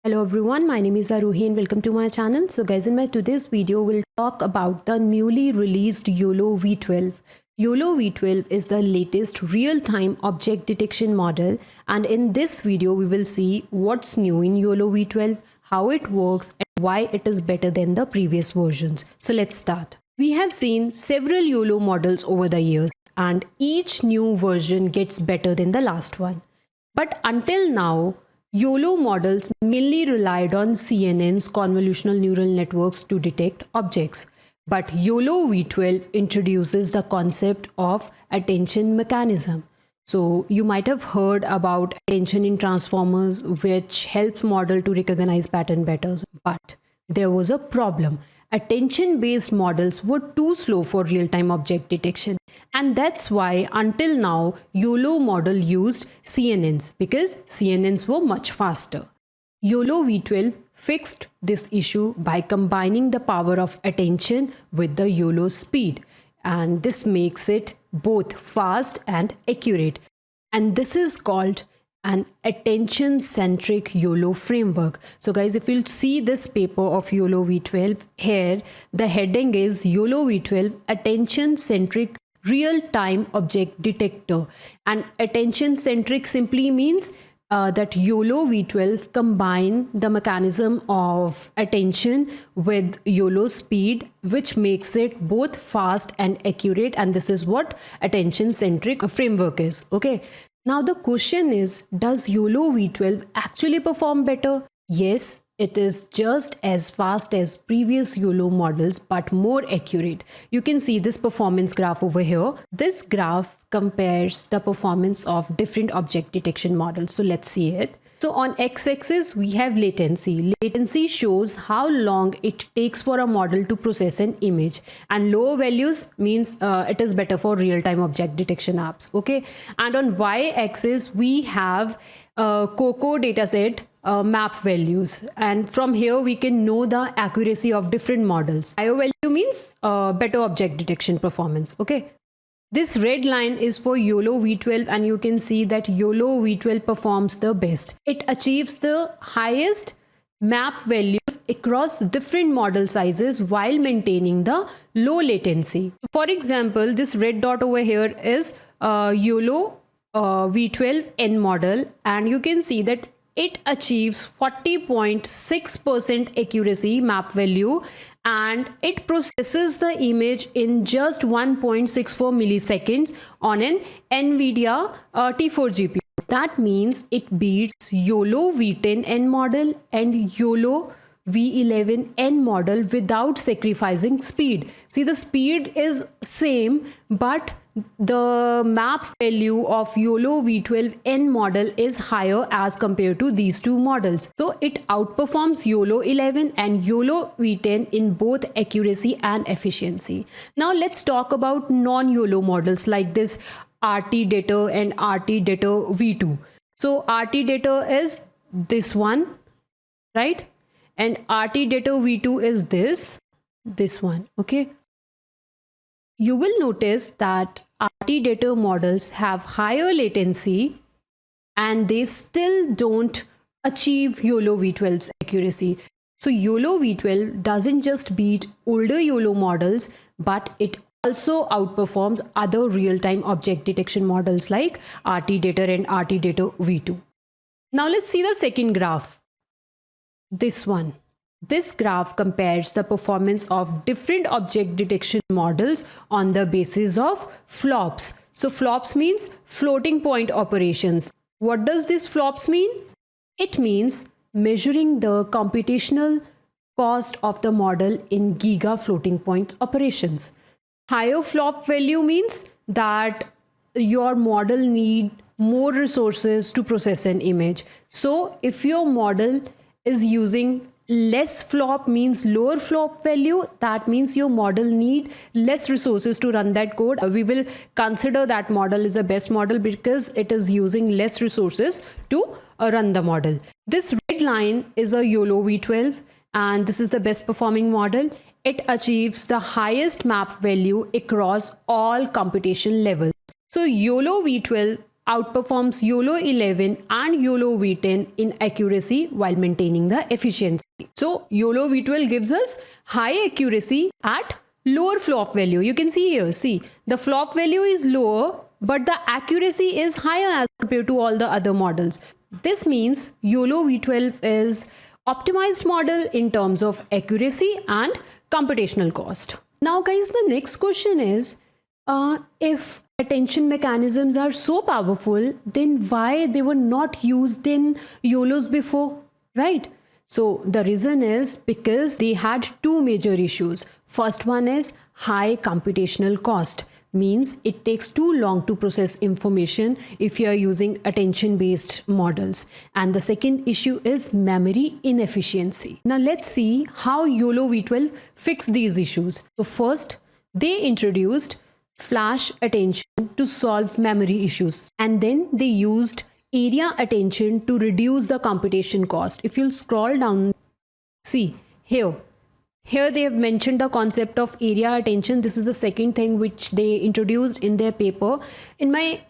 Hello everyone, my name is Aruhi and welcome to my channel. So guys, in my today's video, we'll talk about the newly released YOLO V12. YOLO V12 is the latest real-time object detection model, and in this video, we will see what's new in YOLO V12, how it works, and why it is better than the previous versions. So let's start. We have seen several YOLO models over the years, and each new version gets better than the last one. But until now, YOLO models mainly relied on CNNs, convolutional neural networks, to detect objects. But YOLO V12 introduces the concept of attention mechanism. So you might have heard about attention in transformers, which helps model to recognize pattern better. But there was a problem. Attention-based models were too slow for real-time object detection. And that's why until now, YOLO model used CNNs because CNNs were much faster. YOLO V12 fixed this issue by combining the power of attention with the YOLO speed. And this makes it both fast and accurate. And this is called an attention-centric YOLO framework. So guys, if you'll see this paper of YOLO V12 here, the heading is YOLO V12 Attention-Centric Real-Time Object Detector. And attention-centric simply means that YOLO V12 combine the mechanism of attention with YOLO speed, which makes it both fast and accurate. And this is what attention-centric framework is. Okay. Now the question is, does YOLO V12 actually perform better? Yes, it is just as fast as previous YOLO models, but more accurate. You can see this performance graph over here. This graph compares the performance of different object detection models. So let's see it. So on x-axis, we have latency. Latency shows how long it takes for a model to process an image, and lower values means it is better for real-time object detection apps. Okay, and on y-axis, we have COCO dataset map values, and from here we can know the accuracy of different models. IO value means better object detection performance. Okay. This red line is for YOLO V12, and you can see that YOLO V12 performs the best. It achieves the highest map values across different model sizes while maintaining the low latency. For example, this red dot over here is YOLO V12 N model, and you can see that it achieves 40.6% accuracy map value, and it processes the image in just 1.64 milliseconds on an NVIDIA T4 GPU. That means it beats YOLO V10 N model and YOLO V11 N model without sacrificing speed. See, the speed is same, but the map value of YOLO V12 N model is higher as compared to these two models. So it outperforms YOLO 11 and YOLO V10 in both accuracy and efficiency. Now let's talk about non-YOLO models like this RT-DETR and RT-DETR V2. So RT-DETR is this one, right? And RT-DETR V2 is this one. Okay. You will notice that RT-DETR models have higher latency and they still don't achieve YOLO V12's accuracy. So YOLO V12 doesn't just beat older YOLO models, but it also outperforms other real-time object detection models like RT-DETR and RT-DETR V2. Now let's see the second graph. This one. This graph compares the performance of different object detection models on the basis of flops. So flops means floating point operations. What does this flops mean? It means measuring the computational cost of the model in giga floating point operations. Higher flop value means that your model need more resources to process an image. So if your model is using less flop, means lower flop value, that means your model need less resources to run that code. We will consider that model is the best model because it is using less resources to run the model. This red line is a YOLO V12, and this is the best performing model. It achieves the highest map value across all computation levels. So YOLO V12 outperforms YOLO 11 and YOLO V10 in accuracy while maintaining the efficiency. So YOLO V12 gives us high accuracy at lower flop value. You can see here, see the flop value is lower, but the accuracy is higher as compared to all the other models. This means YOLO V12 is optimized model in terms of accuracy and computational cost. Now guys, the next question is, if attention mechanisms are so powerful, then why they were not used in YOLOs before, right? So the reason is because they had two major issues. First one is high computational cost, means it takes too long to process information if you are using attention based models. And the second issue is memory inefficiency. Now let's see how YOLO V12 fixed these issues. So first, they introduced flash attention to solve memory issues, and then they used area attention to reduce the computation cost. If you'll scroll down, see here they have mentioned the concept of area attention. This is the second thing which they introduced in their paper. In my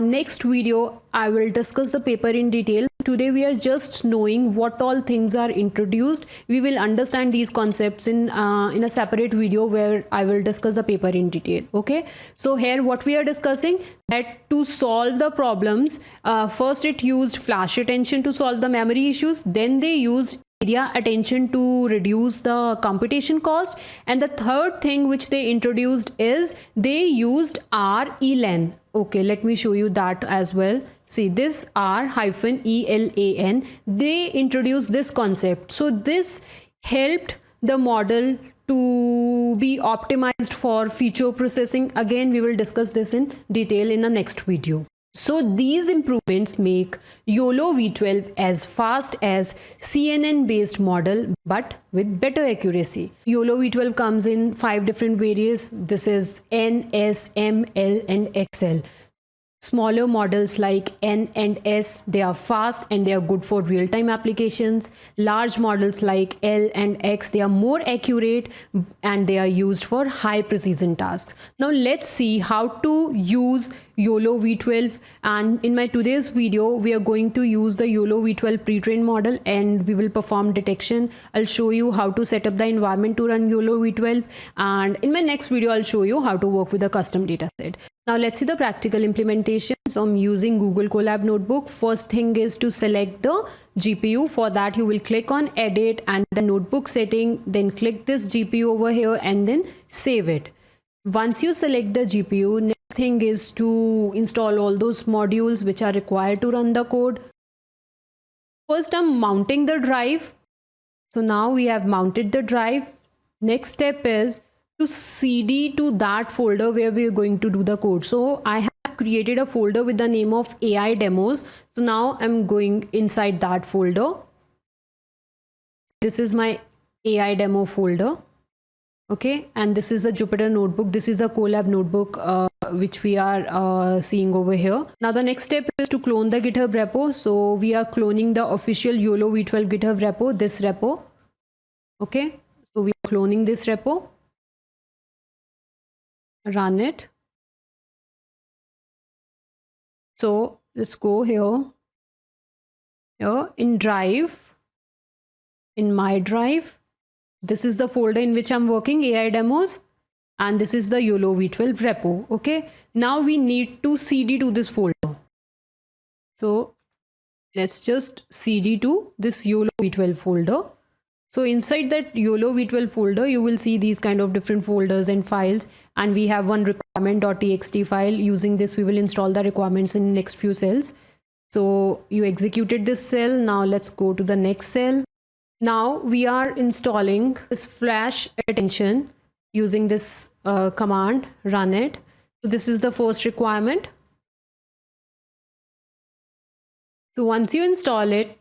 next video, I will discuss the paper in detail. Today we are just knowing what all things are introduced. We will understand these concepts in a separate video where I will discuss the paper in detail. Okay, so here what we are discussing, that to solve the problems, first it used flash attention to solve the memory issues, then they used area attention to reduce the computation cost, and the third thing which they introduced is they used R-ELAN. Okay, let me show you that as well. See this R-ELAN, they introduced this concept. So this helped the model to be optimized for feature processing. Again, we will discuss this in detail in the next video. So these improvements make YOLO V12 as fast as CNN based model but with better accuracy. YOLO V12 comes in 5 different variants. This is N, S, M, L and XL. Smaller models like N and S, they are fast and they are good for real-time applications. Large models like L and X, they are more accurate and they are used for high precision tasks. Now let's see how to use YOLO V12, and in my today's video we are going to use the YOLO V12 pre-trained model and we will perform detection. I'll show you how to set up the environment to run YOLO V12, and in my next video I'll show you how to work with a custom dataset. Now let's see the practical implementation. So I'm using Google Colab Notebook. First thing is to select the GPU. For that you will click on edit and the notebook setting, then click this GPU over here and then save it. Once you select the GPU, next thing is to install all those modules which are required to run the code. First I'm mounting the drive. So now we have mounted the drive. Next step is to CD to that folder where we are going to do the code. So I have created a folder with the name of AI demos. So now I'm going inside that folder. This is my AI demo folder. Okay, and this is the Jupyter notebook. This is the Colab notebook which we are seeing over here. Now the next step is to clone the GitHub repo. So we are cloning the official YOLO V12 GitHub repo, this repo. Okay, so we are cloning this repo. Run it. So let's go here in drive, in my drive. This is the folder in which I'm working, AI demos, and this is the YOLO V12 repo. Okay, now we need to CD to this folder. So let's just CD to this YOLO V12 folder. So inside that YOLO V12 folder, you will see these kind of different folders and files, and we have one requirement.txt file. Using this, we will install the requirements in next few cells. So you executed this cell. Now let's go to the next cell. Now we are installing this flash attention using this command, run it. So this is the first requirement. So once you install it,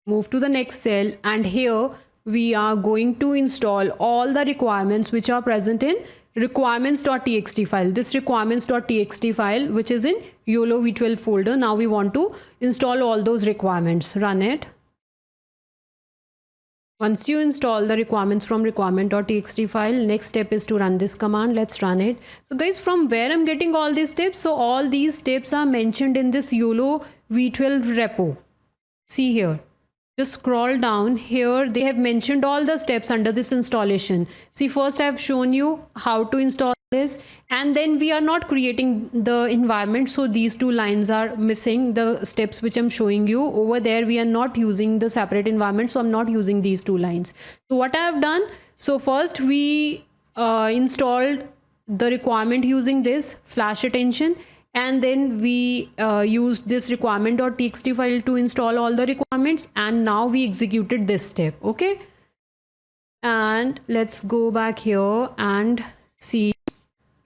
move to the next cell, and here we are going to install all the requirements which are present in requirements.txt file. This requirements.txt file which is in YOLO V12 folder. Now we want to install all those requirements. Run it. Once you install the requirements from requirement.txt file, next step is to run this command. Let's run it. So guys, from where I'm getting all these tips? So all these tips are mentioned in this YOLO V12 repo. See here. Just scroll down here. They have mentioned all the steps under this installation. See, first I have shown you how to install this, and then we are not creating the environment, so these two lines are missing, the steps which I'm showing you over there. We are not using the separate environment, so I'm not using these two lines. So what I have done, so first we installed the requirement using this flash attention, and then we used this requirement.txt file to install all the requirements, and now we executed this step. Okay, and let's go back here and see.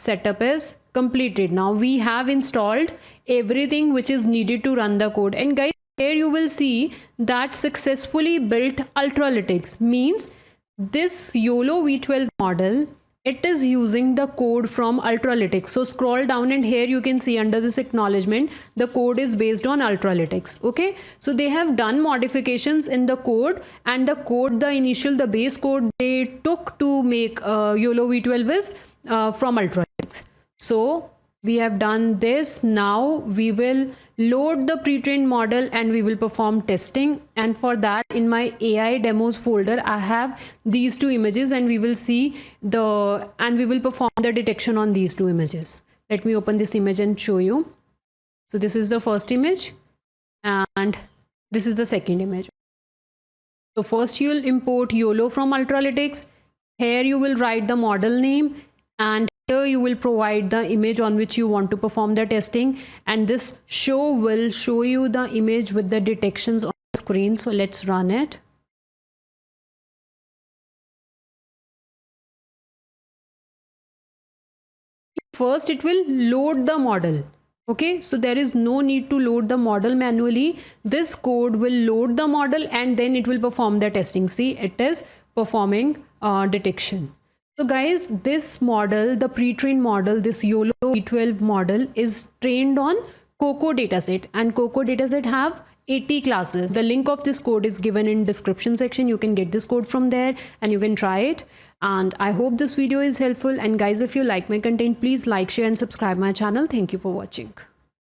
Setup is completed. Now we have installed everything which is needed to run the code, and guys, here you will see that successfully built Ultralytics means this YOLO V12 model, it is using the code from Ultralytics. So scroll down and here you can see under this acknowledgement, the code is based on Ultralytics. Okay, so they have done modifications in the code, and the code, the base code they took to make YOLO V12 is from Ultralytics. So we have done this. Now we will load the pre-trained model and we will perform testing, and for that in my AI demos folder I have these two images, and we will see we will perform the detection on these two images. Let me open this image and show you. So this is the first image and this is the second image. So first you'll import YOLO from Ultralytics. Here you will write the model name, and here you will provide the image on which you want to perform the testing, and this show will show you the image with the detections on the screen. So let's run it. First it will load the model. Okay, so there is no need to load the model manually. This code will load the model and then it will perform the testing. See, it is performing detection. So guys, this model, the pre-trained model, this YOLO V12 model is trained on COCO dataset, and COCO dataset have 80 classes. The link of this code is given in description section. You can get this code from there and you can try it. And I hope this video is helpful. And guys, if you like my content, please like, share and subscribe my channel. Thank you for watching.